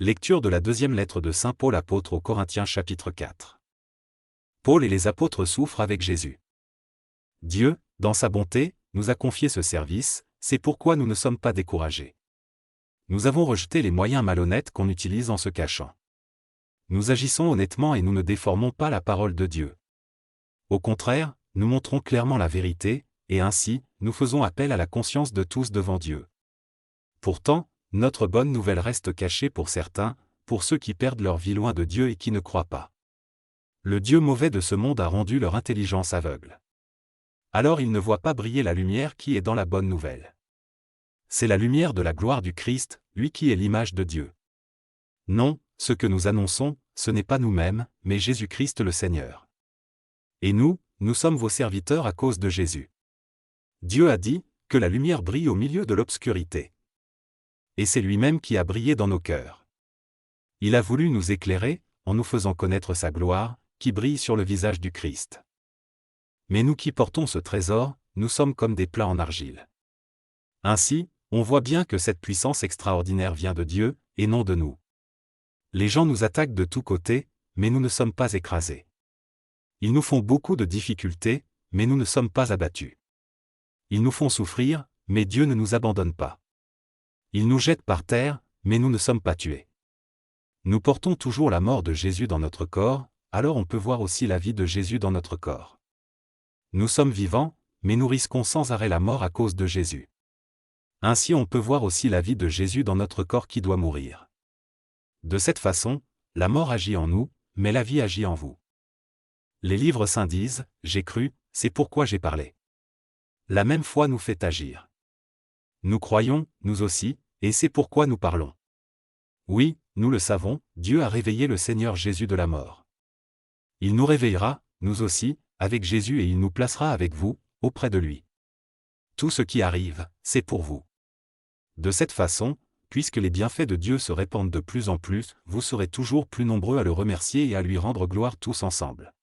Lecture de la deuxième lettre de saint Paul apôtre aux Corinthiens chapitre 4. Paul et les apôtres souffrent avec Jésus. Dieu, dans sa bonté, nous a confié ce service, c'est pourquoi nous ne sommes pas découragés. Nous avons rejeté les moyens malhonnêtes qu'on utilise en se cachant. Nous agissons honnêtement et nous ne déformons pas la parole de Dieu. Au contraire, nous montrons clairement la vérité, et ainsi, nous faisons appel à la conscience de tous devant Dieu. Pourtant, notre bonne nouvelle reste cachée pour certains, pour ceux qui perdent leur vie loin de Dieu et qui ne croient pas. Le Dieu mauvais de ce monde a rendu leur intelligence aveugle. Alors ils ne voient pas briller la lumière qui est dans la bonne nouvelle. C'est la lumière de la gloire du Christ, lui qui est l'image de Dieu. Non, ce que nous annonçons, ce n'est pas nous-mêmes, mais Jésus-Christ le Seigneur. Et nous sommes vos serviteurs à cause de Jésus. Dieu a dit, que la lumière brille au milieu de l'obscurité. Et c'est lui-même qui a brillé dans nos cœurs. Il a voulu nous éclairer, en nous faisant connaître sa gloire, qui brille sur le visage du Christ. Mais nous qui portons ce trésor, nous sommes comme des plats en argile. Ainsi, on voit bien que cette puissance extraordinaire vient de Dieu, et non de nous. Les gens nous attaquent de tous côtés, mais nous ne sommes pas écrasés. Ils nous font beaucoup de difficultés, mais nous ne sommes pas abattus. Ils nous font souffrir, mais Dieu ne nous abandonne pas. Ils nous jettent par terre, mais nous ne sommes pas tués. Nous portons toujours la mort de Jésus dans notre corps, alors on peut voir aussi la vie de Jésus dans notre corps. Nous sommes vivants, mais nous risquons sans arrêt la mort à cause de Jésus. Ainsi on peut voir aussi la vie de Jésus dans notre corps qui doit mourir. De cette façon, la mort agit en nous, mais la vie agit en vous. Les livres saints disent, « J'ai cru, c'est pourquoi j'ai parlé ». La même foi nous fait agir. Nous croyons, nous aussi, et c'est pourquoi nous parlons. Oui, nous le savons, Dieu a réveillé le Seigneur Jésus de la mort. Il nous réveillera, nous aussi, avec Jésus et il nous placera avec vous, auprès de lui. Tout ce qui arrive, c'est pour vous. De cette façon, puisque les bienfaits de Dieu se répandent de plus en plus, vous serez toujours plus nombreux à le remercier et à lui rendre gloire tous ensemble.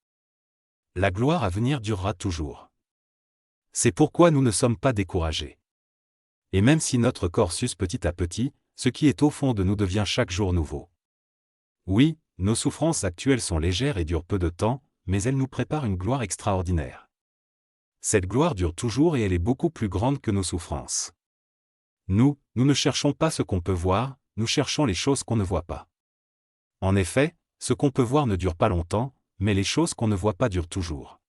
La gloire à venir durera toujours. C'est pourquoi nous ne sommes pas découragés. Et même si notre corps s'use petit à petit, ce qui est au fond de nous devient chaque jour nouveau. Oui, nos souffrances actuelles sont légères et durent peu de temps, mais elles nous préparent une gloire extraordinaire. Cette gloire dure toujours et elle est beaucoup plus grande que nos souffrances. Nous ne cherchons pas ce qu'on peut voir, nous cherchons les choses qu'on ne voit pas. En effet, ce qu'on peut voir ne dure pas longtemps, mais les choses qu'on ne voit pas durent toujours.